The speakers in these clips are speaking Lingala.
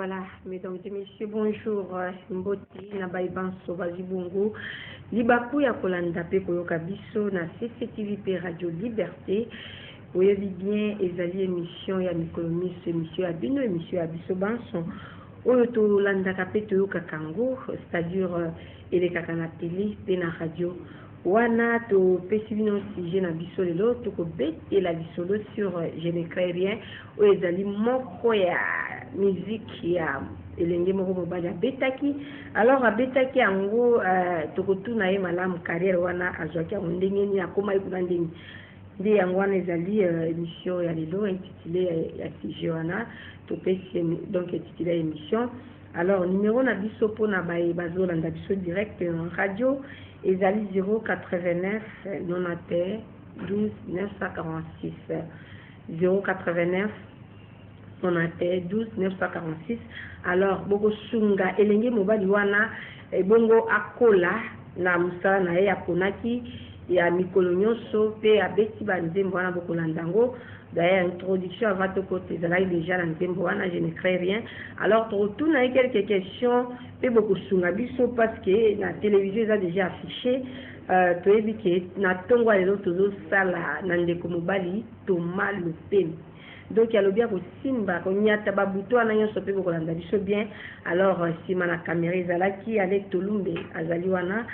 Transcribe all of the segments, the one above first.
Voilà, mesdames et messieurs, bonjour. Mboti na baibanso bazibungu. Libaku ya kolanda pe koyoka biso na CCTV Radio Liberté. Vous avez bien ezali émission ya mikolomi émission ya bino émission ya biso banson. Oyo to landa pe toyoka kango, c'est-à-dire elekaka na télé pe na radio. Wana to pesibino sujet na biso lelo to ko betela bisolo sur je ne crée rien oyo ezali moko ya musique ya elenge moko mobali abetaki. Alors abetaki yango tokotuna ye malamu carrière wana azwaki yango ndenge nini akoma ye kuna ndenge nde yango wana ezali émission ya lelo intitulé ya sujet wana topesi donc intitulé émission. Alors numéro na biso pona bazolanda biso direct en radio ezali 089 91 12 946 089 91 12 946. Alors boko sunga elenge mobali wana bongo akola na musala na ye aponaki ya mikolo nyonso pe abeti banzembo wana boko landango. D'ailleurs, introduction avant de côté, déjà dans le wana, je ne crée rien. Alors, tout n'a quelques questions, peu beaucoup sungabiso parce que la télévision a déjà affiché. Tu as vu que na tongo les autres sala nandeko mobali to mal le pen. Donc il y a le bien au simba qu'on y a tababuto na yon sope beaucoup landa biso bien. Alors si mana caméra ezalaki avec Tolumbe azaliwana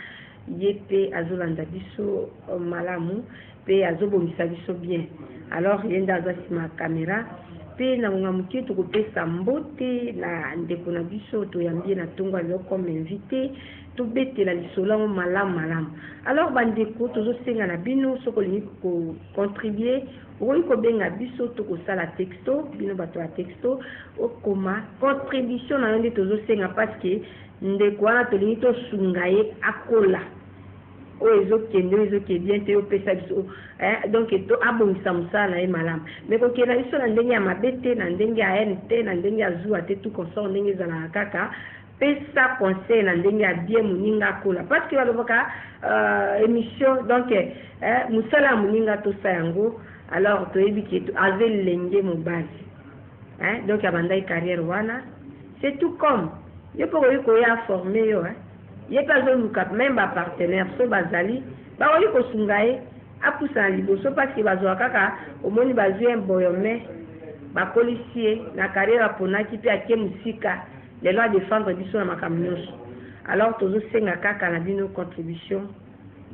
yepe azolanda biso malamu pe azobomisa biso bien. Alors il y a ma caméra pe na ngamuki to kopesa mbote na ndeko na biso to yambie na tongo alo comme invité to betela lisolo malamu. Alors bandeko tozo senga na bino sokolingi ko contribuer oyi ko benga biso to ko sala texto bino bato ya texto okoma contribution na yonde tozo senga parce que ndeko wana tolingi to sungaye akola oyo ezokende bien te opesa biso donc to abongisa mosala na ye malamu mais kokenda biso na ndenge ya mabe te na ndenge ya haine te na ndenge ya zuwa te tout consort ndenge ezalaka kaka pesa conseil na ndenge ya bien moninga akola parce que balobaka émission donc mosala ya moninga tosala yango. Alors toyebi ke ave lenge mobali donc abandaki carrière wana c'est tout comme yo mpo koyi koya forme yo ye mpe azoluka même bapartenaire so bazali bakoki kosunga ye apusa na liboso parce que bazwaka kaka omoni bazwi mboyome bakolisi ye na carrière aponaki mpe atie mosika lelo adefendre biso na makambo nyonso. Alors tozosenga kaka na bino contribution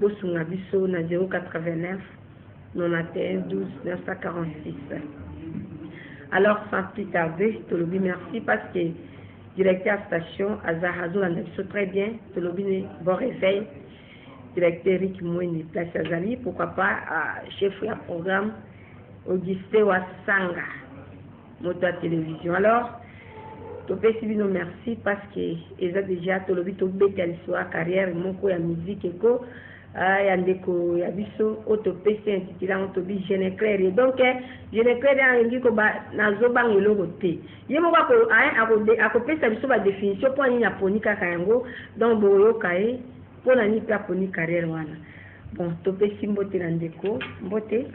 bosunga biso na 089 91 12 946. Alors sans plus tarder tolobi merci parce que directeur station Azahazo Landabiso très bien, Tolobine bon réveil, directeur Eric Moueni place Azali, pourquoi pas chef de programme Auguste Wasanga, moto à télévision. Alors, Topesibino merci parce que ils ont déjà Tolobi Tobete à l'histoire carrière, mon co ya musique éco. Yandeko yabiso otopesi intitula otobi je ne crée rien. Donc je ne crée rien ngi ko ba nazobanga eloko te ye moko akopesa biso ba définition po nini aponi kaka yango donc boyoka ye po na ni pe aponi carrière wana. Bon topesi mbote na ndeko mbote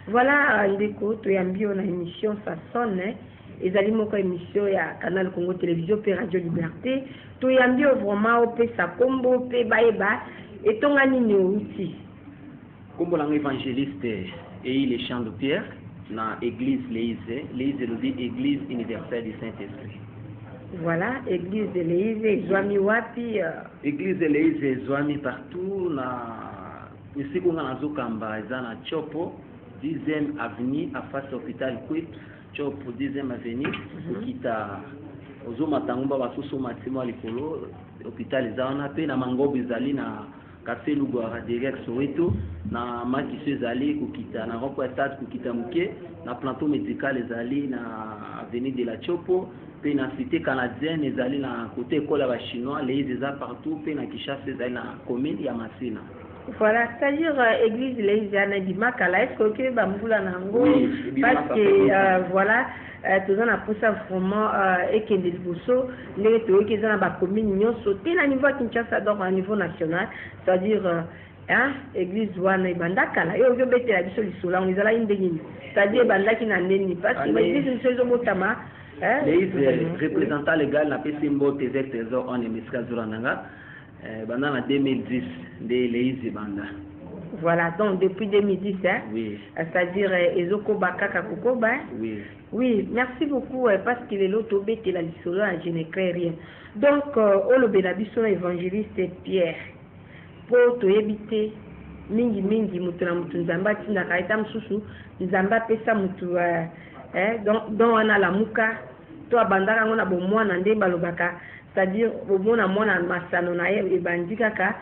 voilà ndeko toyambi na émission ça sonne ezali moko émission ya Canal Congo Télévision pe Radio Liberté toyambi vraiment opesa kombo pe baeba et ton anime aussi. Comme l'évangéliste et les chants de Pierre, dans l'église Léise le dit église universelle du Saint-Esprit. Voilà, église de Léise, Zouami Wapi. Église de Léise, Zouami partout, ici qu'on a Zokamba, Zana Chopo, 10e avenue, à face hôpital Quip, Chopo, 10e avenue, Okita, Ozoma Tangumba, Basuso Matimo Alikolo, hôpital Zana, Pe, na Mangobi Zali, na Café Lugouara direct Soweto na Makiso ezali kokita na rond-point stade kokita muke na plateau médical ezali na avenue de la Chopo pe na cité canadienne ezali na côté école ya chinois les eza partout pe na Kinshasa ezali na commune ya Masina. Voilà, c'est-à-dire église les ana di makala est-ce que ba mbula nango parce que voilà tout ça na posa vraiment ekende liboso ndenge toyoki eza na ba commune nyonso te na niveau Kinshasa donc à niveau national, c'est-à-dire église wana ibandakala yo betela biso lisolo on ezala ndenge ni c'est-à-dire bandaki na ndeni parce que église liso ezomotama les représentants légal na pesimbo trésor on emisika zurananga pendant 2010 les banda. Voilà, donc depuis 2010, hein, oui. C'est-à-dire Ezoko Bakaka Kokoba. Oui. Oui, merci beaucoup parce qu'il est l'autre qui la lissolo, je ne crée rien. Donc, Olo Benabiso, évangéliste Pierre, pour te éviter, mingi mutuna mutunzamba tina kaita msusu, nzamba pesa mutu, donc on a la muka, toi bandara on a bon moi nande balobaka, c'est-à-dire au mona mona masano na e bandika ka.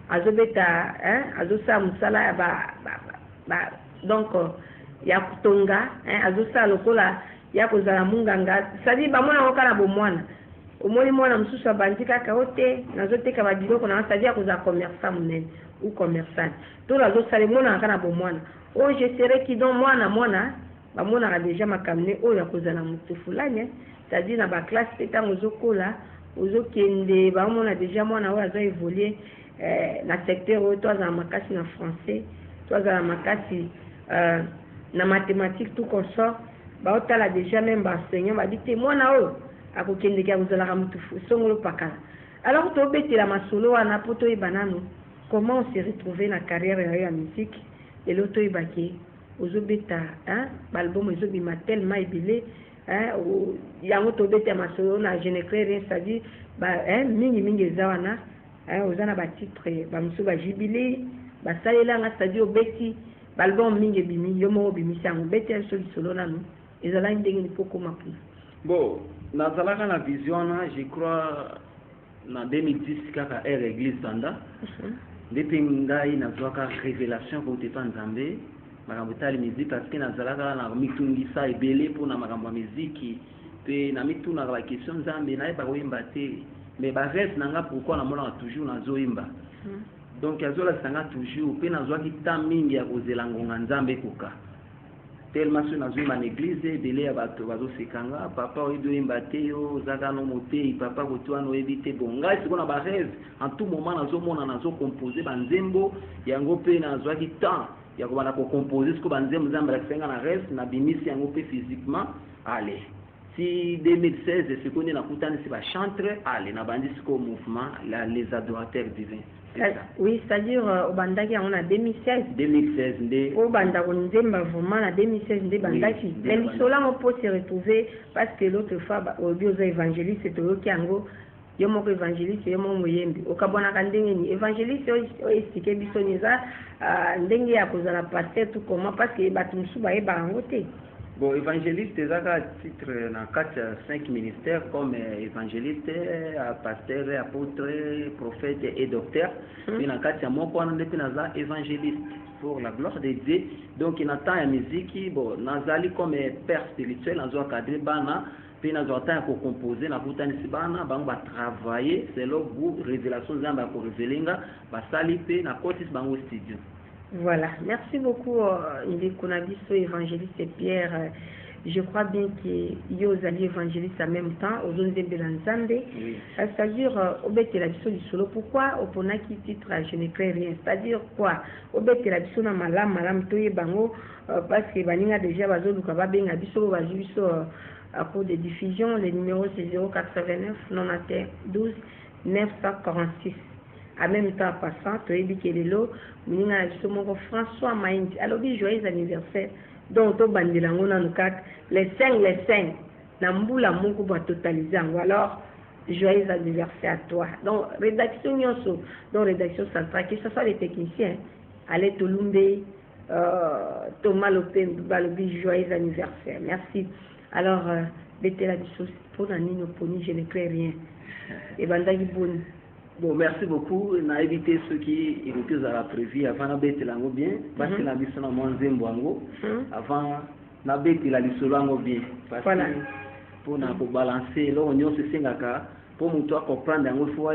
Azobeta azosa musala donc ya kutonga azosa lokola ya kozala munganga sadi ba mwana okala bomwana omoni mwana mususu abandika ka ote nazoteka ba biloko na sadi ya kozala commerçant munene ou commerçant to la zosala mwana kana bomwana o je serai qui donc mwana ba mwana ka déjà makamne o ya kozala mutu fulani c'est-à-dire na ba classe etango zokola ozokende ba mwana déjà mwana o azo évoluer na secteur où toi en makasi na français toi en makasi na mathématiques tout consort ba otala déjà même ba enseignant ba dit moi na o akokende ka uzala mutu songolo pakala alors to beti la masolo wana poto e banano comment on s'est retrouvé na carrière ya musique et l'auto ibaki ozobeta balbum ezobima tellement ebile yango to beti masolo na je ne crée rien ça dit ba mingi zawana ozana ba titre ba musu ba jubilé ba salela nga c'est-à-dire obeti balbum mingi bimi yomo bimi sango beti so solo nanu ezala ndenge ni poko mapu. Bon, nazalaka na vision na je crois na 2010 kaka église banda depuis ngai nazwaka révélation pour te nzambe makambo tali musique parce que nazalaka na mitungisa ebele pour na makambo musique pe na mituna la question nzambe na ba wemba te mais ba reste nanga pourquoi na mona toujours na zoimba donc azola sanga toujours pe na zwaki ta mingi ya kozela ngonga nzambe koka tellement sur na zoimba na église ebele ya bato bazo sekanga papa oyebi oyemba te yo zaka no motei papa kotoa no yebi te bon ngai siko na ba rêve en tout moment nazomona nazo composer banzembo yango pe na zwaki temps ya kobana ko composer siko banzembo nzambe la senga na rêve na bimisi yango pe physiquement allez. Si 2016, c'est qu'on est dans le chantre, allez, na bandi au mouvement, les adorateurs divins. Oui, c'est-à-dire au Bandaki, on a 2016. 2016, au Bandaki, on a vraiment la 2016, on Bandaki. Mais l'Isola, on peut se retrouver parce que l'autre fois, au bio évangéliste, c'est au Kiango, yomo évangéliste, yomo moyembi. Au Kabona Kandengeni, évangéliste, est-ce bisoniza, ndenge ya kozala pasteur tout comment parce que batumsu ba eba ngote. Bon, évangéliste, c'est à titre dans 4-5 ministères comme évangéliste, pasteur, apôtre, prophète et docteur. Puis dans 4 mois, on est évangéliste pour la gloire de Dieu. Donc, il y a tant de musique, bon, nazali comme père spirituel, dans un cadre bana, puis dans un temps pour composer, dans un bana, va travailler, c'est là où révélation zamba pour révéler, va saliper, dans côté bango studio. Voilà, merci beaucoup, Ndekunabiso, évangéliste Pierre. Je crois bien qu'il y a aux alliés évangélistes en même temps, aux zones de Belanzande. C'est-à-dire, au Betelabiso du solo. Pourquoi au Ponaki titre je ne crée rien? C'est-à-dire quoi? Au Betelabiso na malam, toye bango, parce que Baninga déjà, bazo lukaba benga biso, bajibiso à cours de diffusion. Le numéro c'est 089 91 12 946. En même temps, passant, tu as dit que l'élo, François Maïndi, alors dit joyeux anniversaire, donc tu bandis la ngona les 5, Namboula Moko va totaliser, ou alors joyeux anniversaire à toi. Donc, rédaction Nyonso, donc rédaction centrale, que ce soit les techniciens, allez Tolumbe, Thomas Lopé, Balobi, joyeux anniversaire, merci. Alors, bêtez la chose, pour la Nino Pony, je ne crée rien. Et Bandagi Bouni. Bon, merci beaucoup. On a évité ceux qui étaient à la prévu avant de lango bien, parce que la mission a moins boango. Avant, na bête la lisolango bien. Parce que pour na balancer, là on y se singaka. Pour nous toi comprendre, il faut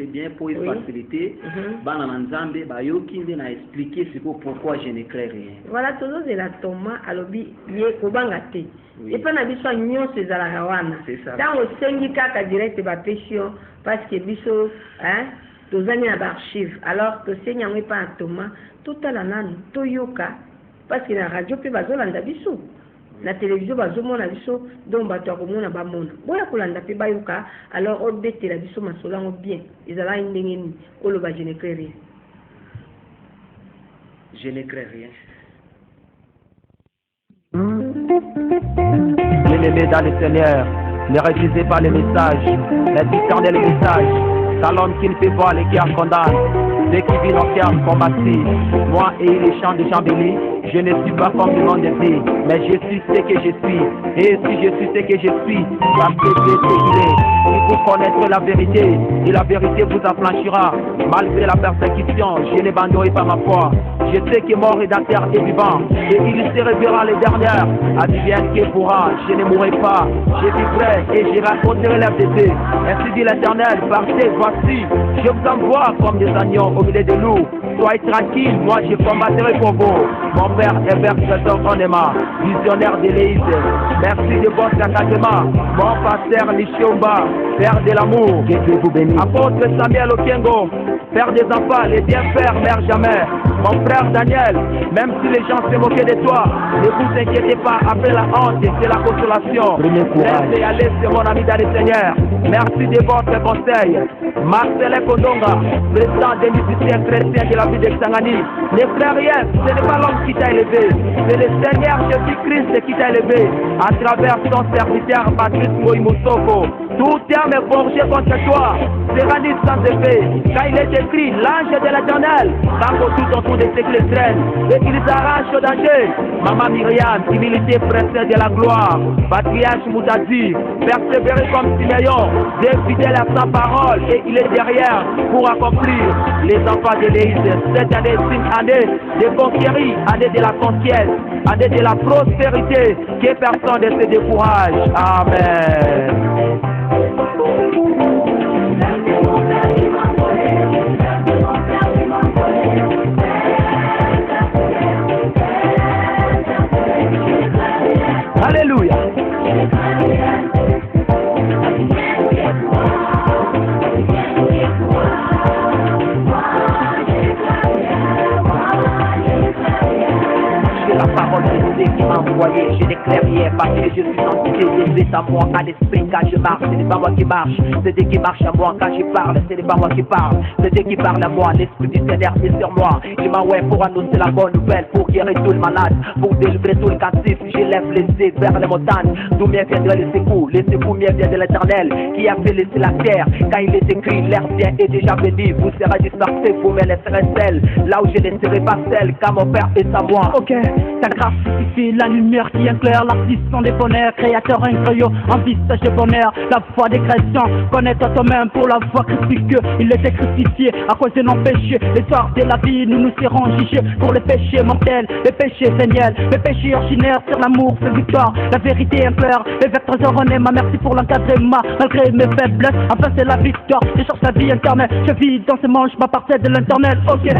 bien pour faciliter. Bananzambe, bayoki na expliquer ce pourquoi je ne crée rien. Voilà toujours de la toma alobi ye kobangate. Et pas na biso nyon ces alarawana. Dans au sengi kaka direct ba pétion parce que biso tozani na archive. Alors to senya ngwe pa toma tout à la nan toyoka parce que la radio pe bazolanda biso. la télévision bazomona biso donc bato akomona bamona boya kolanda pe bayoka alors obetela biso masolango bien ezala ndenge nini oloba je ne crée rien. Je ne crée rien. Bien-aimés dans le Seigneur, ne refusez pas les messages, mais discernez les messages, car l'homme qui ne fait pas les cœurs condamne, ceux qui vivent en cœur combattent. Moi et les champs de Chambéry, je ne suis pas comme le monde dit, mais je suis ce que je suis. Et si je suis ce que je suis, parce que Dieu est. Il faut connaître la vérité, et la vérité vous affranchira. Malgré la persécution, je n'abandonnerai pas ma foi. Je sais que mort et terre est vivant, et il se révélera les dernières. Advienne qui pourra, je ne mourrai pas. Je vivrai et je raconterai la vérité. Ainsi dit l'Éternel, partez, voici, je vous envoie comme des agneaux au milieu des loups. Soyez tranquille, moi je combattrai pour vous. Mon père est versateur Onema, visionnaire de l'Église. Merci de votre accompagnement. Mon pasteur Lichiomba, père de l'amour. Que Dieu vous bénisse. Apôtre Samuel Okengo, père des enfants, les bienfaits, mère jamais. Mon frère Daniel, même si les gens se moquaient de toi, ne vous inquiétez pas, après la honte, c'est la consolation. Laissez aller, c'est mon ami dans le Seigneur. Merci de votre conseil. Marcel Kondonga, président des musiciens chrétiens de la ville de Xangani. Ne frère rien, ce n'est pas l'homme qui t'a élevé, c'est le Seigneur Jésus-Christ qui t'a élevé à travers son serviteur Patrice Moïmoussoko. Tout terme forgé contre toi sera mis sans effet, car il est écrit, l'ange de l'Éternel parcourt tout autour des secrets traînes et il s'arrache au danger. Maman Myriam, humilité princesse de la gloire, patriarche Moutadi, persévérer comme Siméon, Dieu fidèle à sa parole et il est derrière pour accomplir. Les enfants de l'Église, cette année est une année de conquérir, année de la conquête, année de la prospérité, que personne ne se décourage. Amen. Alléluia. La parole de Dieu qui m'a envoyé, je déclare hier parce que je suis sanctifié, Dieu est à moi, à l'esprit quand je marche, ce n'est pas moi qui marche, c'est Dieu qui marche à moi quand je parle, ce n'est pas moi qui parle, c'est Dieu qui parle à moi, l'esprit du Seigneur est sur moi, il m'a envoyé pour annoncer la bonne nouvelle, pour guérir tout le malade, pour délivrer tout le captif, je lève les yeux vers les montagnes, d'où m'en viendra le secours m'en vient de l'Éternel, qui a fait laisser la terre, quand il est écrit, l'air bien est déjà venu, vous serez dispersés, vous me laisserez seul, là où je ne serai pas seul, car mon Père est à moi. Ok. Ta grâce suffit, la lumière qui éclaire, l'artiste son des bonheurs, créateur incroyable, en visage de bonheur, la foi des chrétiens, connaître toi-même pour la foi christique, il était crucifié à cause de nos péchés, l'histoire de la vie, nous nous serons jugés pour les péchés mortels, les péchés véniels, les péchés ordinaires, sur l'amour, c'est victoire, la vérité est claire, les vecteurs de René, ma merci pour l'encadrement, malgré mes faiblesses, enfin c'est la victoire, je cherche la vie éternelle, je vis dans ces manches, ma partie de l'internet, ok.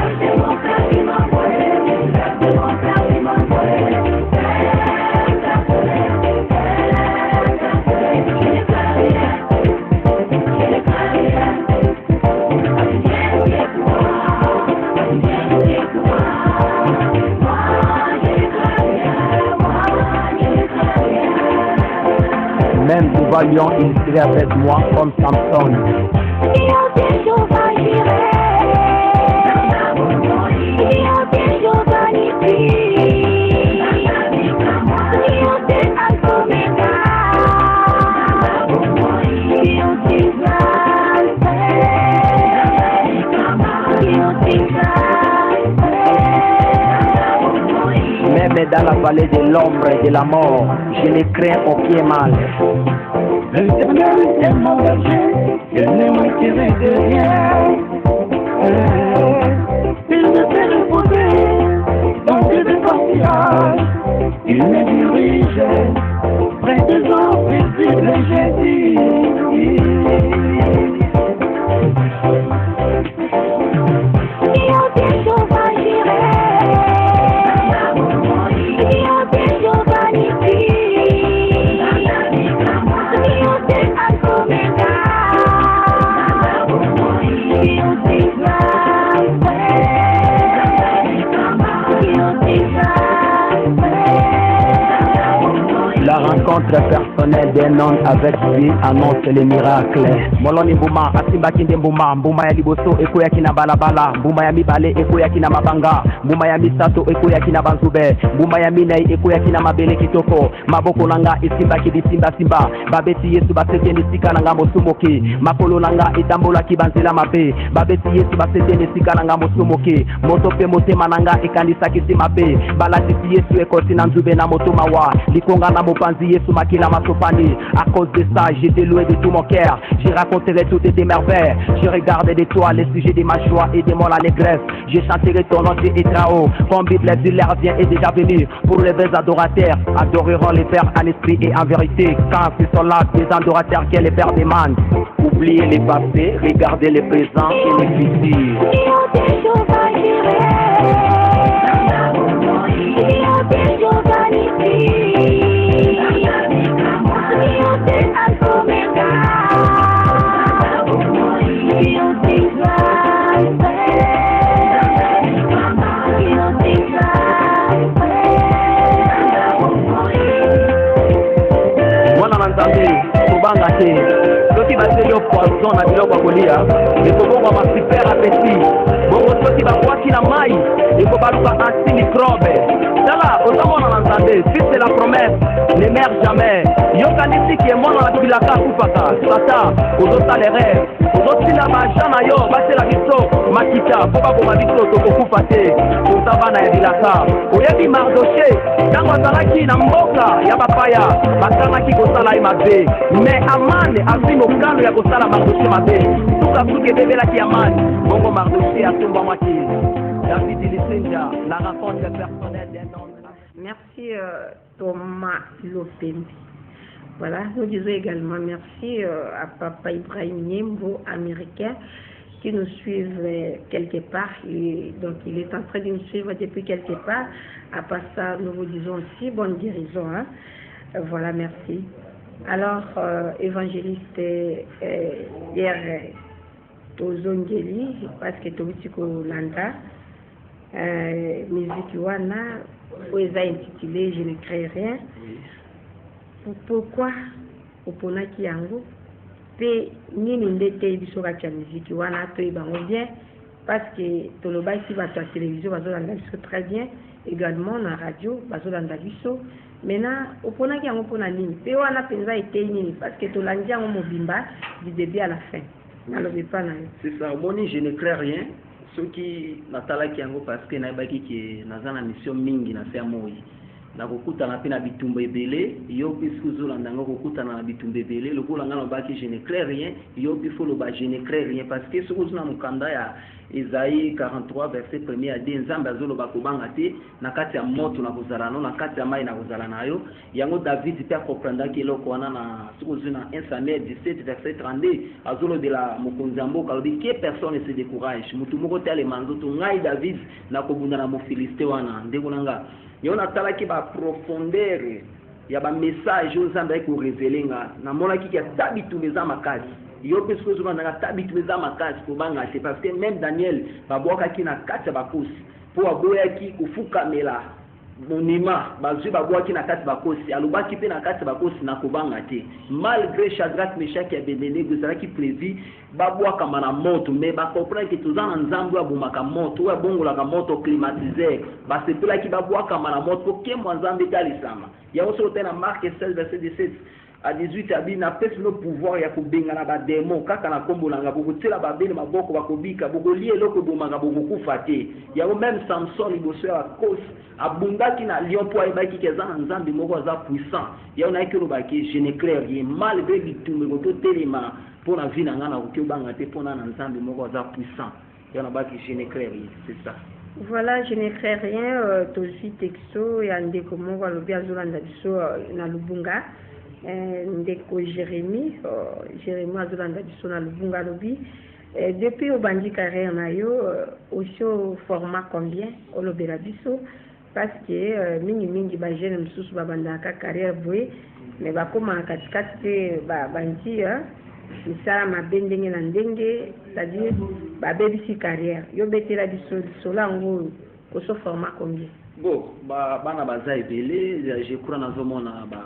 Même nous voyons, il serait avec moi comme Samson. Même dans la vallée de l'ombre et de la mort, je ne crains aucun mal. L'Éternel est mon berger, il ne m'inquiète de rien. Il me fait reposer dans des pâturages, il me dirige près des eaux paisibles, j'ai dit. rencontre personnelle d'un homme avec lui annonce les miracles. Moloni mbuma asimba kinde mbuma mbuma ya liboso eko ya kina balabala mbuma ya mibale eko ya kina mabanga mbuma ya misato eko ya kina banzube mbuma ya minai eko ya kina mabele kitoko maboko nanga isimba kidi simba babeti yesu baseteni sika nanga mosumoki makolo nanga itambola kibanzela mabe babeti yesu baseteni sika nanga mosumoki moto pe motema nanga ekanisa kisi mabe balatisi yesu ekoti na nzube na moto mawa likonga na mopanzi yesu makila masopani. À cause de ça j'ai déloué de tout mon cœur, j'ai raconterai toutes tes merveilles, j'ai regardé de toi les sujets de ma joie et de mon allégresse, j'ai chanterai ton nom Dieu et très haut comme Bible dit l'air vient est déjà venu pour les vrais adorateurs adoreront les pères en esprit et en vérité quand ils sont là des adorateurs que les pères demandent. Oubliez les passés, regardez les présents et les futurs. Kobanga te soki baseli yo poison na biloko ya kolia ekobongwa ma super appétit bongo soki bakwaki na mai ekobaluka antimicrobe tala ozomona na nzambe si c'est la promesse ne meurt jamais yokanisi ke mwana na bilaka akufaka tata ozosala rêve ozosila baja na yo basela biso makita mpo bakoma biso tokokufa te toza bana ya bilaka oyebi Mardoche ntango azalaki na mboka ya bapaya basanaki kosala ye mabe mais Amane azwi mokano ya kosala Mardoche mabe suka ebebelaki Amane bongo Mardoche atombamaki. David Lisenja, la rencontre personnelle d'un homme. Merci Thomas Lopembi. Voilà, nous disons également merci à Papa Ibrahim Niembo, américain, qui nous suivent quelque part. Donc il est en train de nous suivre depuis quelque part. À part ça, nous vous disons aussi bonne guérison. Hein? Voilà, merci. Alors, évangéliste, hier, Tozongeli, parce que Tobitiko Landa, musique wana, où ils ont intitulé Je ne crée rien. Pourquoi opona ki yango pe nini ndete bisoka cha musique wana to ibango bien parce que toloba ici ba ta télévision bazolanda biso très bien également na radio bazolanda biso maintenant opona ki yango pona nini pe wana penza ete nini parce que tolandi yango mobimba du début à la fin nalobi pas na c'est ça moni je ne crée rien ce qui natalaki yango parce que naibaki ke nazana mission mingi na faire moi na kokutana pe na bitumba ebele yo puisque ozolanda ngo kokutana na bitumba ebele lokola ngana baki je ne crée rien yo puis faut le ba je ne crée rien parce que ce que na mukanda ya Isaïe 43 verset 1er à 2 nzambe azoloba kobanga te na kati ya moto na kozala no na kati ya mai na kozala nayo yango David pe comprendre ki eloko wana na ce na 1 Samuel 17 verset 32 azolobela mokonzi mboka lobi ke personne ne se décourage mutu moko te ale manzoto ngai David na kobunda na mofiliste wana ndeko nanga yo natala ki ba profondeur ya ba message ozamba ko révéler nga na mona ki ya tabitu meza makasi yo peso zo na tabitu meza makasi ko banga c'est parce que même Daniel ba boka ki na kati ba kosi po aboya ki kufuka mela monima bazwi ba boka ki na kati ba kosi alobaki pe na kati ba kosi na ko banga te malgré Shadrach Meshach et Abednego zala ki prévu ba boka mana moto mais ba comprendre que tozana nzambu abumaka moto wa bongola ka moto climatiseur ba sepela ki ba boka mana moto ko ke mwanzambe talisama ya oso tena Marc 16 verset 17 à 18 abina pesi no pouvoir ya kubenga na ba démon kaka na kombo nanga bokutela ba bene maboko bakobika bokolie loko bomanga bokokufa te ya même Samson liboso ya cause abundaki na lion po ayebaki ke zana nzambe moko za puissant ya ona ki lobaki je ne crée rien malgré bitumbe ko telema pour la vie na ngana ko banga te pona na nzambe moko za puissant ya na baki je ne crée rien c'est ça. Voilà, je ne crée rien tozi texto ya ndeko moko alobi azolanda biso na Lubunga. Ndeko Jérémy azolanda biso na Lubunga lobi depuis au bandi carrière na yo aussi au format combien olobela biso parce que mingi ba jeune msusu ba bandaka carrière boye mais ba koma katikati te ba bandi misala mabe ndenge na ndenge c'est-à-dire ba bebisi carrière yo betela biso solango koso format combien bon bana baza ebele je crois nazomona ba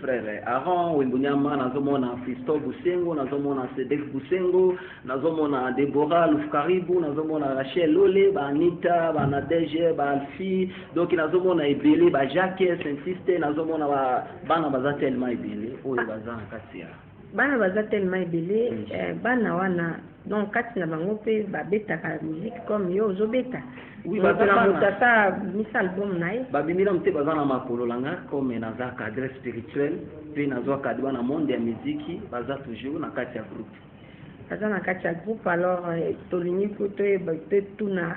frère Aaron Wembonyama, nazomona Fisto Busengo, nazomona Cedric Busengo, nazomona Deborah Lufkaribu, nazomona Rachel Lole, ba Anita, ba Nadege, ba Alfie, donc nazomona ebele ba Jacques Saint-Siste, nazomona ba bana baza tellement ebele oyo baza na kati ya bana baza tellement ebele bana wana donc kati na bango pe babetaka musique comme yo ozobeta. Oui, ça mis album nae babimila mte baza na makolo langa comme naza cadre spirituel pe nazo cadre na monde ya musique baza toujours na kati ya groupe. Baza na kati ya groupe alors tolingi poto pe tuna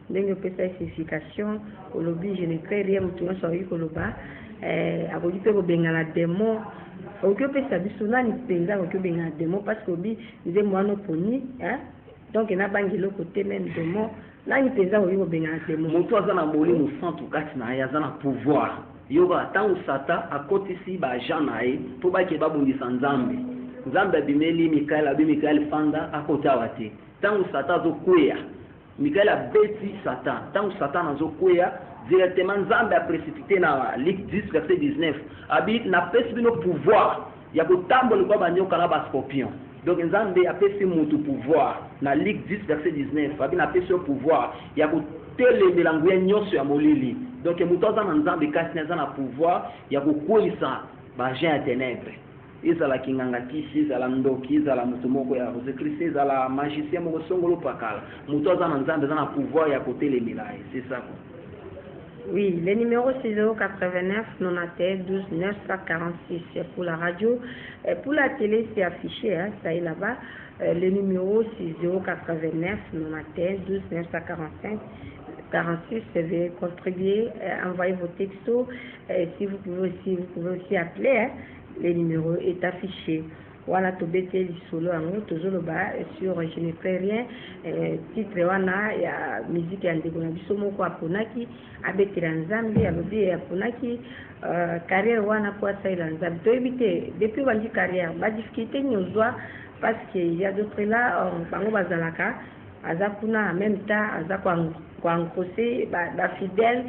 ndenge pesa certification au lobby je ne crée rien mutu nyonso akoki koloba akoki pe kobengana demo okoki opesa biso nani mpenza akoki obengana demo parce que obi nze mwana oponi donc nabangi eloko te même demo nani mpenza okoki kobengana demo moto aza na molimo centre kati na ye aza na pouvoir yoba ntango sata akotisi baagent na ye mpo bake babundisa nzambe nzambe abimeli mikael abi mikael fanda akota awa te ntango sata azokweya mikael abeti satan ntango satan azokweya directement nzambe a précipité na Luc 10 verset 19 abi napesi bino pouvoir ya kotambola kwa banyoka na bascorpion donc nzambe apesi mutu pouvoir na Luc 10 verset 19 abi napesi pouvoir ya kotelemela nguya nyonso ya molili donc mutu aza na nzambe kasi aza na pouvoir ya kokwelisa baagent ya ténèbres ezala kinganga kisi ezala ndoki ezala mutu moko ya Jésus Christ ezala magicien moko songolo pakala mutu aza na nzambe aza na pouvoir ya kotelemela c'est ça quoi. Oui, le numéro c'est 089 91 12 946 c'est pour la radio. Et pour la télé, c'est affiché, ça est là-bas. Le numéro c'est 089 91 12 945 46. Veuillez contribuer, envoyer vos textos. Si vous pouvez aussi appeler. Le numéro est affiché. Voilà, tout bêté solo en tozoloba sur je ne fais rien titre wana ya musique ya ndeko na biso moko aponaki abetela nzambe alobi aponaki carrière wana kwa saila nzambe toyebite depuis bandi carrière ba difficulté nyozwa parce que il y a d'autres là bango bazalaka aza kuna en même temps aza kwa nkose ba fidèle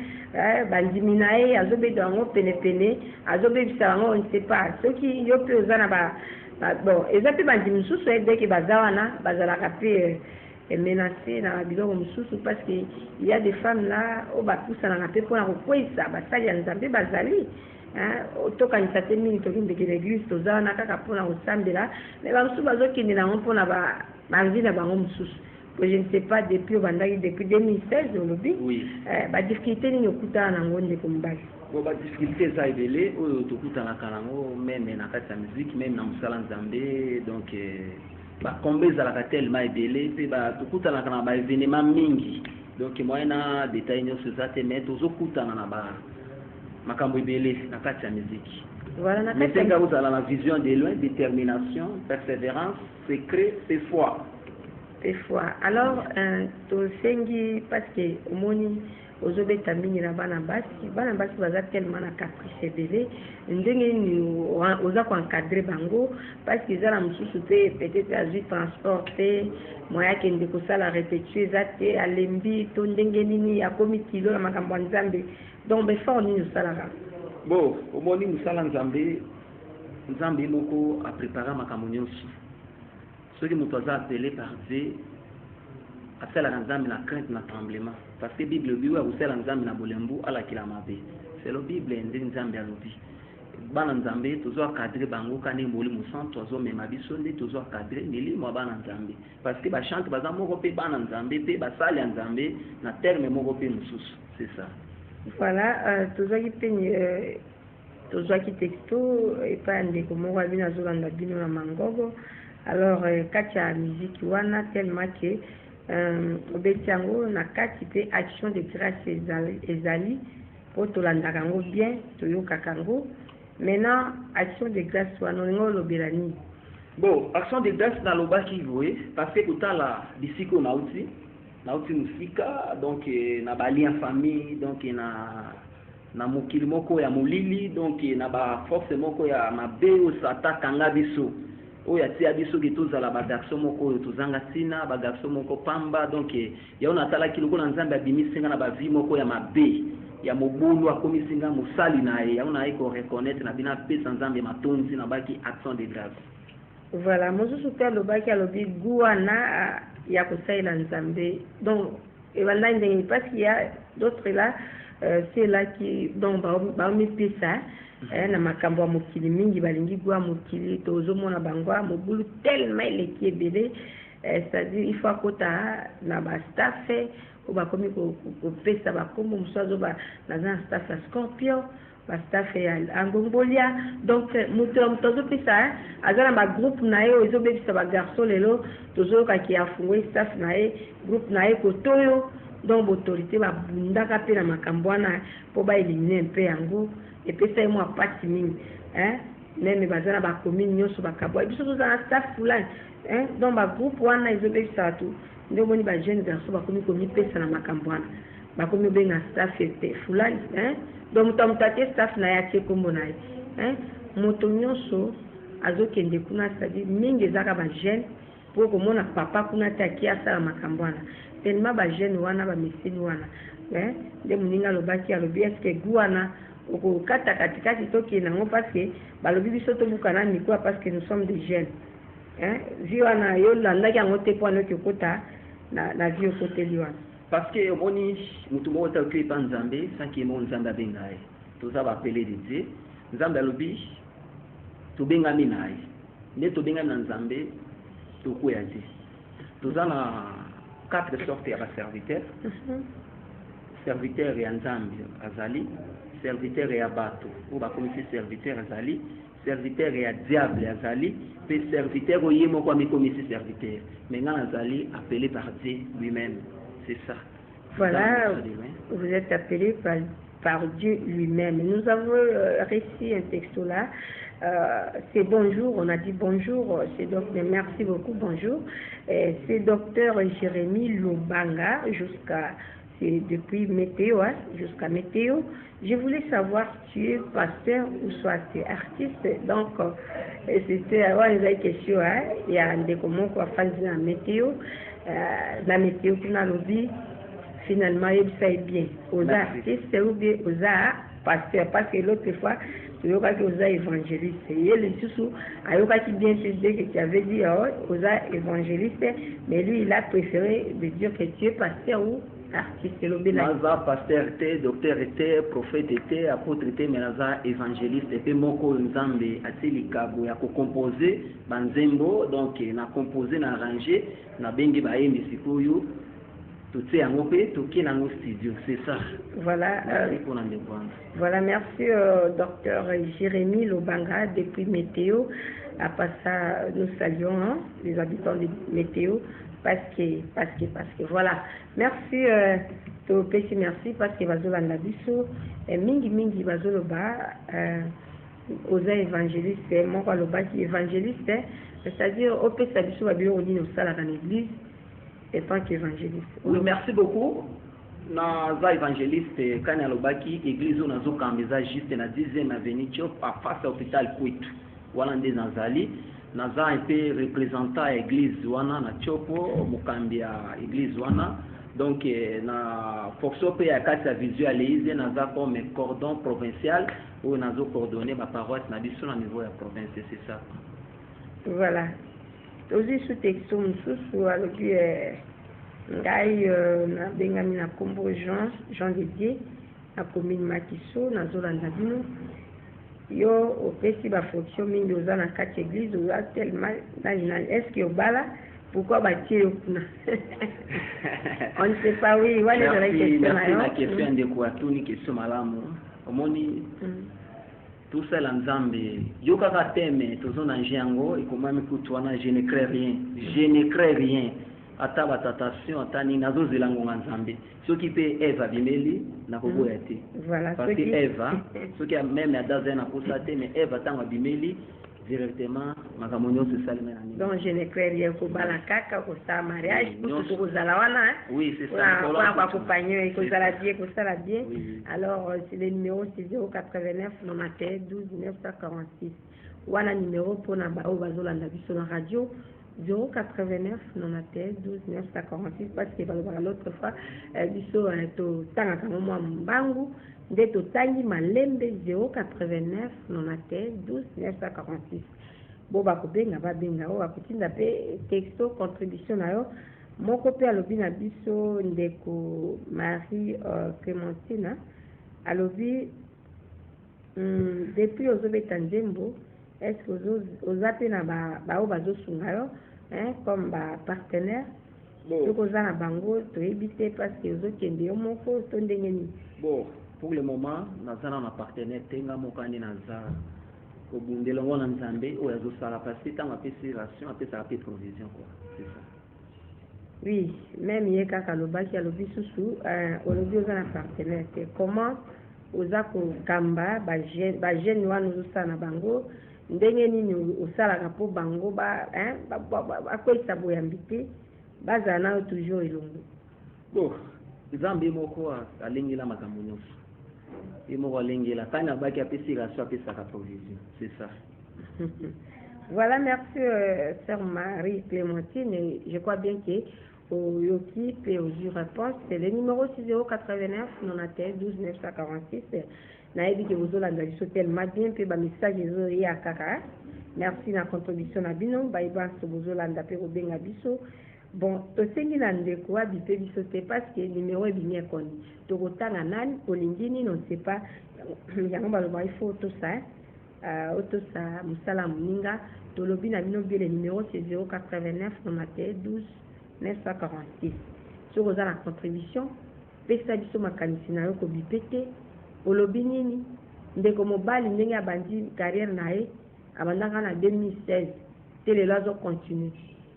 bandimi na ye azobeda yango penepene azobebisa yango on ne sait pas soki yo pe oza na ba bon eza pe bandimi mosusu edeki baza wana bazalaka pe menacé na biloko mosusu parce que il y a des femmes là oyo bapusanaka mpe mpona kokweyisa basali ya nzambe bazali tokanisa te mingi tokendeke l'église toza wana kaka mpona kosambela mais bamosusu bazokende nango mpona banvi na bango mosusu je ne sais pas depuis depuis 2016 olobi badifficulté nini okutana nango ndeko mobali bon badifficulté eza ebele oyo tokutanaka nango meme na kati ya musique meme na mosala nzambe donc bakombe ezalaka tellement ebele mpe tokutanaka na baévénement mingi donc moyen na détail nyonso eza te mais tozokutana na makambo ebele na kati ya musique mais tenga kozala na vision de loin détermination persévérance secret et foi. Des fois. Alors, tosengi parce que omoni ozobeta mingi na bana basi baza tellement na caprice ebele ndenge ni oza ko encadrer bango parce que ezala mosusu pe peut-être azwi transport pe moya kende kosala répétition eza te alembi to ndenge nini akomi kilo na makambo ya nzambe donc befort nini osalaka bon omoni mosala nzambe moko aprépara makambo nyonso soki moto aza appelé par Dieu asalaka nzambe na crainte na tremblement parce que bible elobi oyo akosala nzambe na bolembu alakila mabe selo bible ndenge nzambe alobi bana nzambe tozo akadre bango kani molimo centre tozomema biso nde tozo akadre milimo ya bana nzambe parce que bachante baza moko mpe bana nzambe mpe basali ya nzambe na terme moko mpe mosusu c'est ça. Voilà, tozwaki texto epai ndeko moko abino azolanda bino na mangogo. Alors kati ya musique wana tellement que obeti yango na kati pe action de grâce ezali po tolandaka yango bien toyokaka yango maintenant action de grâce wana olingi olobela nini bon action de grâce nalobaki boye parce que kotala bisika oyo nauti mosika donc na balia famille donc na mokili moko ya molili donc na baforce moko ya mabe oyo sata kanga biso oyo atia biso ke tozala bagarso moko oyo tozanga ntina bagarso moko pamba donc yaona atalaki lokola nzambe abimisinga na bavi moko ya mabe ya mobulu akomisinga mosali na ye yango na ye ko reconnaître na bina pesa nzambe matonzi na baki action de grâce. Voilà, mosusu pe alobaki alobi guana ya kosalela nzambe. Donc ebanda ndenge parce qu'il y a d'autres là c'est là qui donc baomipesa na makambo ya mokili mingi balingi gwa mokili tozomona bango mobulu tellement eleki ebele, c'est-à-dire il faut akota na bastaff oyo bakomi kopesa bakombo mosusu azoba naza na staff ya Scorpion bastaff ya Angombolia. Donc moto azopesa aza na bagroupe na ye oyo ezobebisa bagarçon lelo tozoyokaki afungoli staff na ye groupe na ye kotoyo. Donc l'autorité va bundaka pe na makambo wana po ba éliminer mpe yango epesa ye mwa pati mingi meme baza na bacommune nyonso bakabwa biso toza na staff fulani donc bagroupe wana ezobebisa tu nde omoni bajeune garçon bakomi komipesa na makambo wana bakomi obenga staff ete fulani donc moto atie staff na ye atie kombo na ye moto nyonso azokende kuna, c'est-à-dire mingi ezaka bajeune po komona papa kuna te aki asala makambo wana tellement bajeune wana bamesini wana nde moninga alobaki alobi eske gu wana okokata katikati tokende yango parce que balobi biso tobukana mikwa parce que nous sommes des jeunes vi wana yo landaki yango te po wana oki okota na vi okoteli wana parce que omoni motu moko ta oki epa nzambe sanki emo nzambe abenga ye toza bapele de Dieu. Nzambe alobi tobengami na ye nde tobengami na nzambe tokwea te toza na 4 sortes ya baserviteur. Serviteur ya nzambe azali, serviteur ya bato oyo bakomisi serviteur azali, serviteur ya diable azali, pe serviteur oyo ye moko amikomisi serviteur mais nga nazali appelé par Dieu lui-même. C'est ça. Voilà, vous êtes appelé par Dieu lui-même. Nous avons réussi un texte là. C'est bonjour, on a dit bonjour, c'est docteur, merci beaucoup, bonjour. C'est docteur Jérémy Lobanga, c'est depuis Météo, jusqu'à Météo. Je voulais savoir si tu es pasteur ou soit tu es artiste. Donc, c'était une question, il y a des comment quoi faire la météo qui n'a lobby. Finalement, ça est bien. Aux artistes ou bien aux pasteurs, parce que l'autre fois, tu as aux évangélistes. Et le sous qui bien te dire que tu avais dit aux évangélistes, mais lui, il a préféré de dire que tu es pasteur ou artiste. Naza pasteur était, docteur était, prophète était, apôtre était, mais naza évangéliste était moko nzambe ateli kabo ya ko composer banzembo, donc na composer na arranger na bengi ba yembi sikoyo tout est en opé, tout est dans studio, c'est ça. Voilà. Voilà, merci docteur Jérémy Lobanga depuis Météo. Après ça, nous saluons les habitants de Météo parce que voilà. Merci merci parce que bazola ndabiso mingi bazolo ba aux évangélistes mon quoi loba qui évangéliste, c'est-à-dire au pesa biso ba bilo ni au sala dans l'église. Et tant qu'évangéliste. Oui, merci beaucoup. Naza évangéliste quand alobaki église on azo kambeza juste na 10e avenue Chop à face à l'hôpital Kwitu. Wala ndé nazali naza un peu représentant église wana na Chopo mukambia église wana. Donc na fonction pe ya kati ya visualiser naza comme cordon provincial ou nazo coordonner ma paroisse na biso na niveau ya province, c'est ça. Voilà. Aussi sous texte sous alobi ngai na bengami na kombo Jean Didier na commune Makiso na zolanda bino yo opesi ba fonction mingi oza na kati église oza tellement est-ce que obala pourquoi batie yo kuna on ne sait pas. Oui wale de la question na question de quoi tuni question malamu omoni tout ça l'ensemble yoka ka teme tozona njango ikomami kutwana je ne crée rien ata batatation atani nazo zelango nzambe soki pe Eva bimeli na koboya te voilà parce que Eva soki même ya dazena posa te mais Eva tanga bimeli directement makamonyo se salme na. Donc je ne crée rien ko balakaka ko sa mariage pour ko zalawana. Oui, c'est ça. Pour accompagner ko zala bien. Alors c'est le numéro 089 91 12 946. Wana numéro pour na ba o bazolanda biso na radio 089 91 12 946 parce que l'autre fois biso to tanga kama mwa mbangu nde to tangi malembe 089 91 12 946 bo bakobenga babenga o bakotinda pe texto contribution na yo moko pe alobi na biso ndeko Marie Clémentine alobi depuis ozobeta nzembo est-ce que oza pe na bao bazosunga yo comme partenaire donc oza na bango toyebi te parce que ozokende yo moko to ndenge nini? Bon, pour le moment naza na partenaire te nga moko andi naza kobundela ngo na nzambe oyo azosala parce que ntango apesi ration apesaka pe provision quoi, c'est ça. Oui, même ye kaka alobaki alobi susu olobi oza na partenaire te comment oza kokamba bagene wana ozosala na bango ndenge nini osalaka mpo bango bakweyisa boyambi te bazala nayo toujours elongo? Bon, nzambe moko alengela makambo nyonso ye moko alengela ntango abaki apesi ration apesaka provision, c'est ça. Voilà, merci sœur Marie Clémentine, et je crois bien que Yoki peut aussi répondre. C'est le numéro 6089 91 12 946. Naïbi que vous avez tellement bien, puis message est à Kaka. Merci na contribution à Bino, Baïba Sobozolanda pe Robenga Biso. Bon, to sengi na ndeko wa bipe biso te parce que numéro est bien connu. To kotanga nani kolingini non sait pas. Yango baloba il faut tout ça. Otosa musala muninga to lobi na bino bien le numéro c'est 089 91 12 946. So oza na contribution pesa biso makanisi na yo ko bipete olobi nini ndeko mobali ndenge abandi carrière na ye abandaka na 2016 te lelo azo continue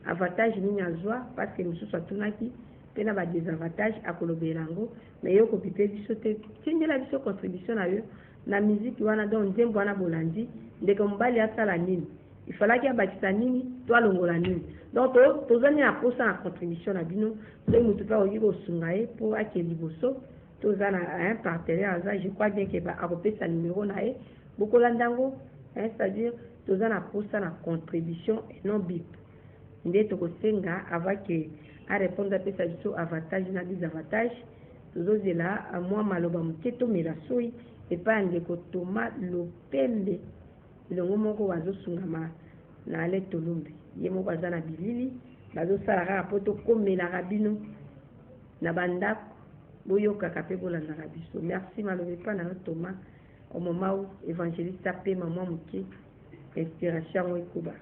avantage nini azwa parce que mosusu atunaki mpe na badesavantage akolobela yango mais yo kopipe biso te tindela biso contribution na yo na miziki wana donc nzembo wana bolandi ndeko mobali asala nini ifalaki abakisa nini to alongola nini donc tozani na posa na contribution na bino soki motu mpe akoki kosunga ye mpo ake liboso toza na un partenaire aza je crois bien ke akopesa numéro na ye bokolanda yango c'est-à-dire toza na posa na contribution et non bip nde tokosenga avant ke arépondre apesa biso avantage na désavantage tozozela mwa maloba moke tomela soi epai ya ndeko Toma Lopembe elongo moko bazosungama na ale Tolombe ye moko aza na bilili bazosala kaka mpo tokomelaka bino na bandako boyokaka mpe bolandaka biso. Merci maloba epai na yo Toma au moment où évangéliste apema mwa moke inspiration yango ekoba.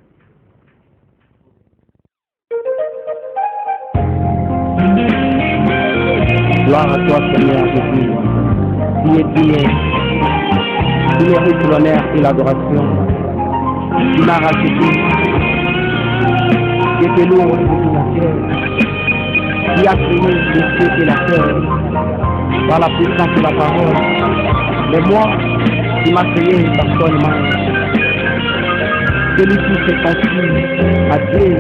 Gloire à toi, Seigneur Jésus. Tu es bien. Tu mérites l'honneur et l'adoration. Tu m'as racheté. Tu étais lourd au niveau de la terre. Tu as créé le ciel et la terre par la puissance de la parole. Mais moi, tu m'as créé personnellement. Celui qui se confie à Dieu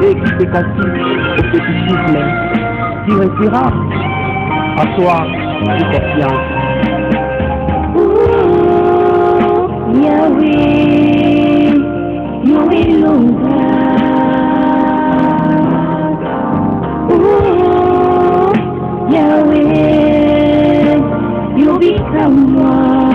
et qui se confie au fétichisme, qui restera à toi toute confiance. Yahweh, Yahweh Longa. Yahweh, you become one.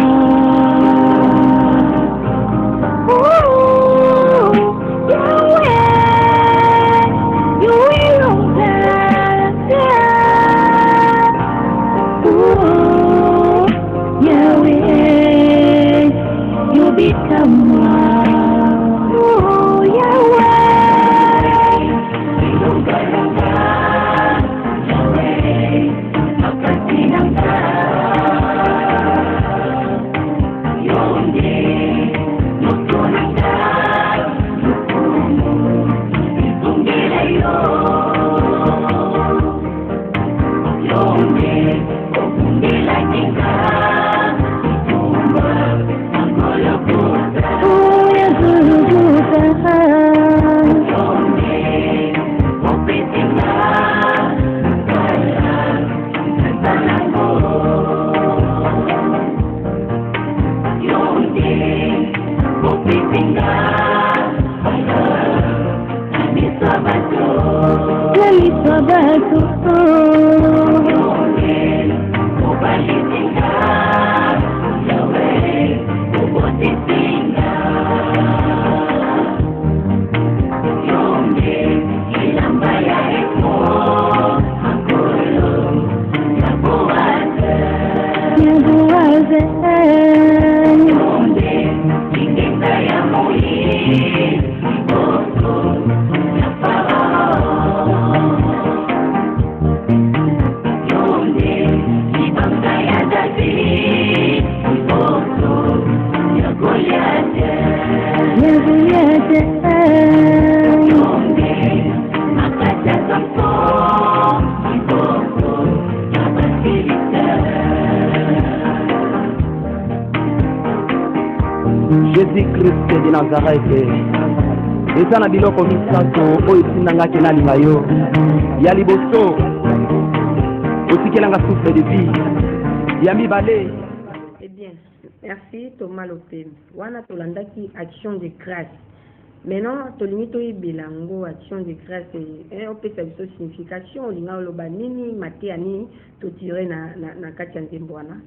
Jésus-Christ de Nazareth. Eza na biloko misato oyo etindangaki nalinga yo. Ya liboso otikelanga souffle de vie. Ya mibale. Eh bien, merci Thomas Lopem. Wana tolandaki action de grâce. Maintenant, tolingi toyebela ngo action de grâce opesa biso signification olinga oloba nini mateani totire na kati ya nzembo wana.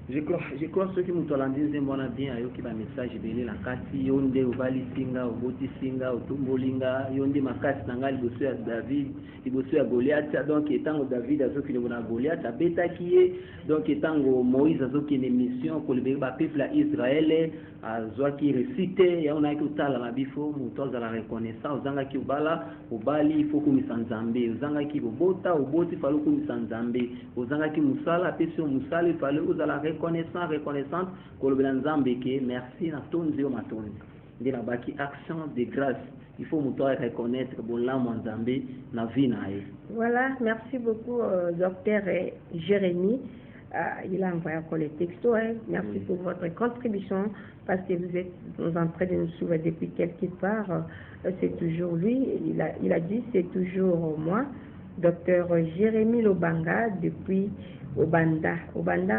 Je crois ceux qui m'ont dit mbona bien ayo ki ba message belé la kati yonde obali singa oboti singa otumbolinga yonde makasi nanga liboso ya David liboso ya Goliath donc etango David azoki na Goliath abetaki ye donc etango Moïse azoki une mission ko libérer ba peuple ya Israël azwaki récité ya ona ki utala na bifo mutoza la reconnaissance ozanga ki obala obali il faut ko misanzambe ozanga ki obota oboti falo ko misanzambe ozanga ki musala peso musala il fallait ozala reconnaissante kolobela nzambe ke merci na tonzi o matonzi ndina baki action de grâce il faut mutoa reconnaître bolamu nzambe na vie na ye. Voilà, merci beaucoup docteur Jérémy. Il a envoyé encore les textos. Merci pour votre contribution parce que vous êtes en train de nous suivre depuis quelque part. C'est toujours lui. Il a dit c'est toujours moi, docteur Jérémy Lobanga depuis Obanda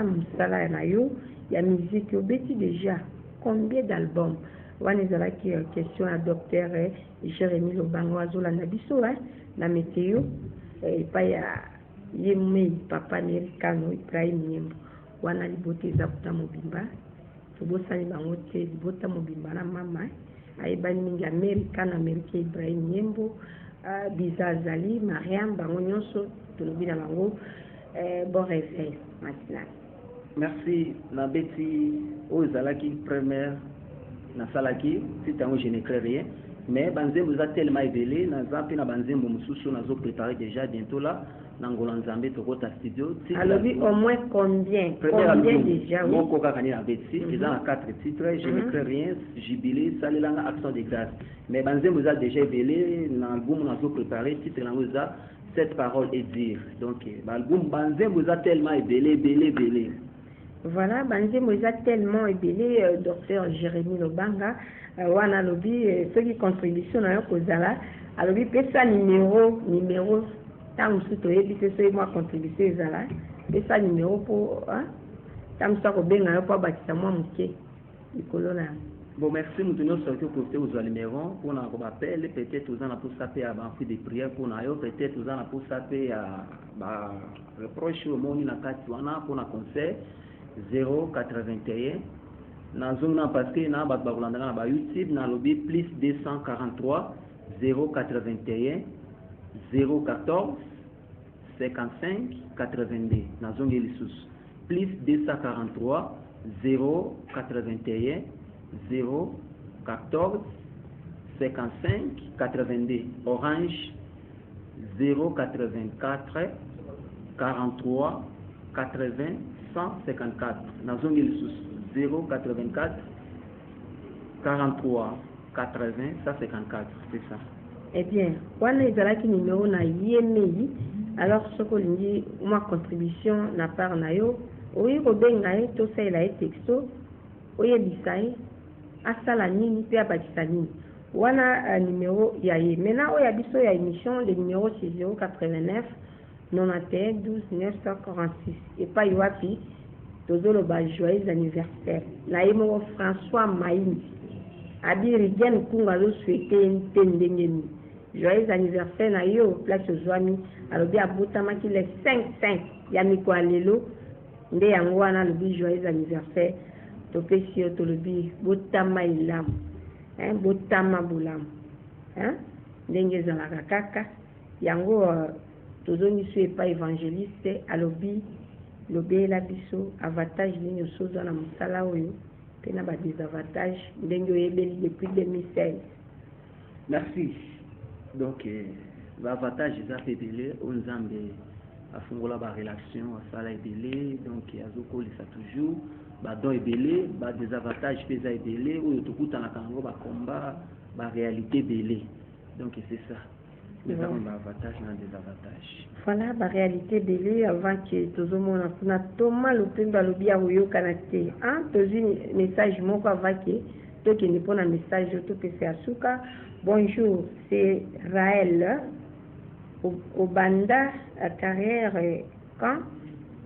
Moussala Nayo. Il y a musique au bêtis déjà. Combien d'albums? On est là qui question à docteur Jérémy Lobanga Wazola Nabiso, la météo. Et pas ya yemei papa Americano Ibrahim Nyembo. Wana libote za kuta mobimba. Tobosani bango te libota mobimba na mama. Ayebani mingi Americano Ibrahim Nyembo. Bizazali, Mariam, bango nyonso. Tolobi na bango. Bon réveil matinal. Merci na beti ozalaki première na salaki si tango je n'écris rien mais banzembo za tellement évelé na zampi na banzembo mususu nazo préparer déjà bientôt là na ngolo nzambe tokota studio alors au moins combien déjà oui moko kaka ni na beti ils ont 4 titres je n'écris rien jubilé salelanga action de grâce mais banzembo za déjà évelé na album nazo préparer titre nango za cette parole est dire donc l'album banzembo za tellement belé. Voilà, banzembo za tellement belé docteur Jérémy Lobanga wana lobi ceux qui contribution na yo kozala alobi pesa numéro tangu suto yebi c'est moi contribution ezala pesa numéro pour tangu sa ko benga yo pa bakisa moi muke likolo na. Bon, merci, nous tenons sur le côté aux numéros pour nous appeler, peut-être aux gens pour saper à banque de prière pour nous, peut-être aux gens pour saper à reproche au monde na katiwana pour na concert 081 na zona parce que na bakulanda na ba YouTube na lobby plus 243 081 014 55 82 na zona lisusu plus 243 081 014 55 82 Orange 084 43 80 154 Nazongil 084 43 80 154 c'est ça. Eh bien, on est là qui numéro na yemei alors ce que dit ma contribution na part na yo oui robenga to ça il a texto oye bisai asala nini pe abakisa nini wana numéro ya ye maintenant oya biso ya émission le numéro c'est 089 91 12 946 et pas yoapi tozolo ba joyeux anniversaire la yemo François Maïni abi Rigen kunga lo souhaiter ndengeni joyeux anniversaire na yo place ozwami alobi abotamaki le 5 ya mikolo lelo nde yango wana alobi joyeux anniversaire topesi yo tolobi botama ilamu botama bolamu ndenge ezalaka kaka yango tozongi so epa évangéliste alobi lobela biso avantage nini osozwa na mosala oyo mpe na badesavantage ndenge oyebeli depuis 2016. Merci. Donc bavantage eza mpe ebele oyo nzambe afungola barelation asala ebele donc azokolisa toujours badon ebele badesavantage mpe eza ebele oyo tokutanaka yango bakomba baréalité ebele donc c'est ça. Nous avons l'avantage et des avantages. Voilà, la réalité belé avant que tout le monde a Thomas le premier balobi a eu canate. Hein, tu as message mon quoi avant que toi qui ne pas un message tout que c'est Asuka. Bonjour, c'est Raël. Au banda à carrière quand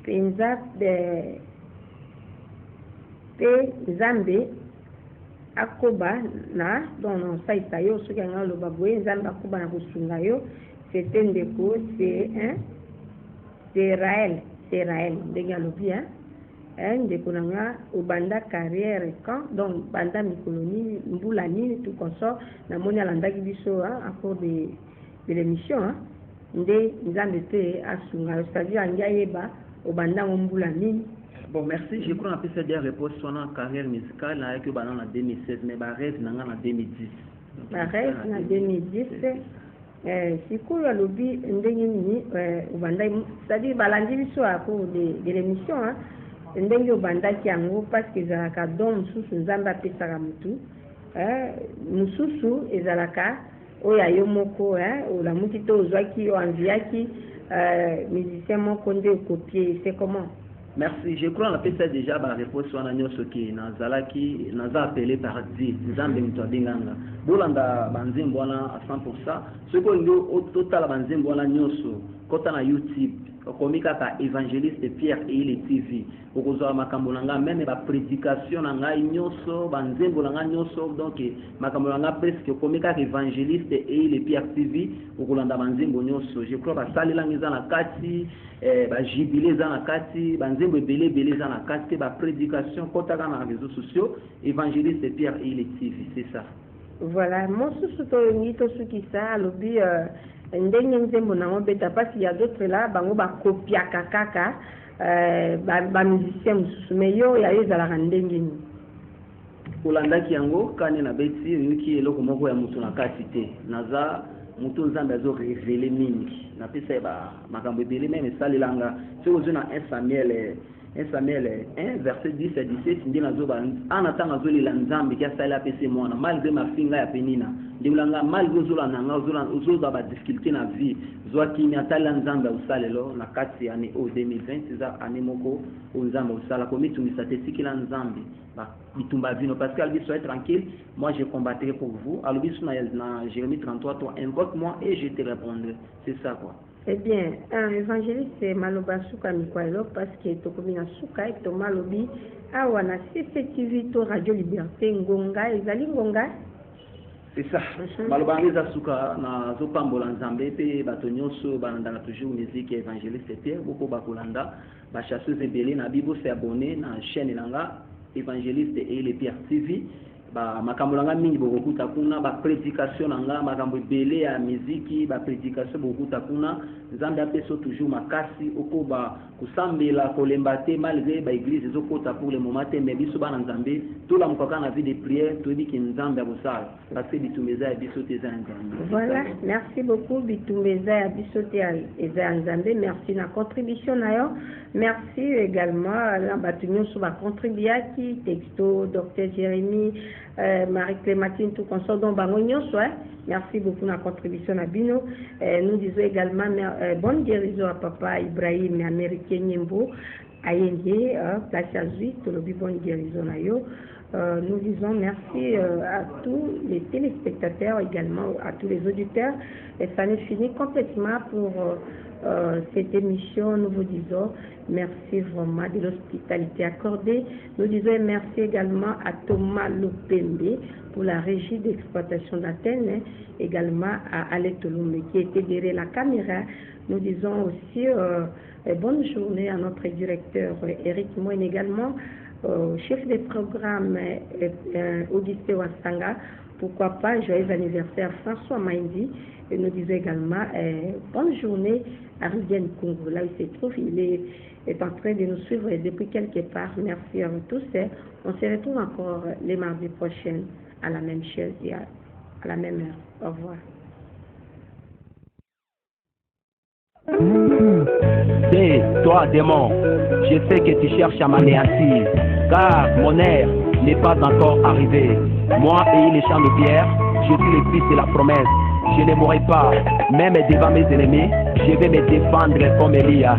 Penza de Zambé akoba na donc on sait ça yo ce ganga lo babwe nzamba akoba na kusunga yo c'est un déco c'est Raël ndenge lo bien ndeko nanga obanda carrière quand donc banda mikoloni mbula nini tout consort na moni alandaki biso à cours de l'émission nde nzambe te asunga c'est-à-dire angayeba obanda mbula nini. Bon, merci. Je crois que c'est des réponses sur la carrière musicale avec en 2016, mais ma rêve n'a en 2010. Ma rêve en 2010. C'est cool le lobby c'est-à-dire balandi biso à cours de l'émission ndenge obanda ki yango parce que ezalaka don mususu nzambe apesaka mutu mususu ezalaka oyo ayo moko olamuki to ozwaki yo anviaki musicien moko nde okopie c'est comment? Merci. Je crois qu'on a fait déjà la réponse sur l'annonce qui nazalaki naza appelé par Dieu. Nzambe mtwabenganga. Bolanda banzembo wana à 100%. Ce qu'on dit au total banzembo wana nyoso kota na YouTube. Komika ka évangéliste Pierre et il TV. Okozwa makambo nanga même ba prédication nanga nyoso banzembo nanga nyoso donc makambo nanga presque komika ka évangéliste et il Pierre TV okolanda banzembo nyoso. Je crois ba salela ngiza na kati ba jubilé za na kati banzembo belé za na kati ba prédication kota na réseaux sociaux évangéliste Pierre et il TV, c'est ça. Voilà, mon sous-to ngito sukisa lobi ndenge nzembo nango beta parce qu'il y a d'autres là bango ba kopia kaka ba musicien mususu mais yo ya ezalaka ndenge ni olandaki yango kane na beti yoki eloko moko ya mutu na kati te naza mutu nzambe azo révéler mingi na pesa ba makambo ebele même salelanga soko zona 1 Samuel 1 verset 10 à 17 ndi nazoba anatanga zolela nzambe kia sala pese mwana malgré mafinga ya penina ndimulanga malgré zola nanga zola ba difficulté na vie zwaki ni atala nzambe usalelo na kati année 2020 za année moko nzambe usala komitumisa te sikila nzambe ba bitumba vino parce que albi soyez tranquille, moi je combattrai pour vous. Albi na Jérémie 33 toi invoque-moi et je te répondrai. C'est ça quoi. Eh bien, un évangéliste c'est maloba suka mikwalo parce que tokomina suka et to malobi awana CCTV to Radio Liberté ngonga ezali ngonga. C'est ça. Maloba ngeza suka na zopambola nzambe pe bato nyonso bandaka toujours musique évangéliste Pierre boko bakolanda ba chasseuse ebele na bibo se abonner na chaîne nanga évangéliste et les Pierre TV. Ba makambo nanga mingi bokuta kuna ba prédication nanga makambo ebele ya muziki ba prédication bokuta kuna nzambe apeso toujours makasi okoba kusambela kolemba te malgré ba église ezokota pour le moment te mais biso bana nzambe tout la mukaka na vie de prière to bi ki nzambe abosala parce que bitumeza ya biso te za nzambe. Voilà, merci beaucoup bitumeza ya biso te za nzambe, merci na contribution na yo. Merci également na batunyo sur ba contribuaki texto Dr Jérémie Marie-Clémentine tout consort donc bango nyonso merci beaucoup na contribution à Bino. Nous disons également bonne guérison à papa Ibrahim américain Nyembo ayenge place à Zui to lobi bonne guérison na yo. Nous disons merci à tous les téléspectateurs, également à tous les auditeurs. Et ça n'est fini complètement pour cette émission. Nous vous disons merci vraiment de l'hospitalité accordée. Nous disons merci également à Thomas Lopembe pour la régie d'exploitation d'antenne, également à Alec Tolombe qui était derrière la caméra. Nous disons aussi bonne journée à notre directeur Eric Moine, également chef des programmes Augustin Wassanga. Pourquoi pas, joyeux anniversaire François Maïndi. Et nous disons également bonne journée à Ruben Congo. Là où il se trouve, il est en train de nous suivre depuis quelque part. Merci à vous tous. On se retrouve encore les mardis prochains à la même chaise et à la même heure. Au revoir. Hé, toi démon, je sais que tu cherches à m'anéantir, car mon heure n'est pas encore arrivé. Moi et les champs de pierre, je suis le fils de la promesse. Je ne mourrai pas, même devant mes ennemis, je vais me défendre comme Elia.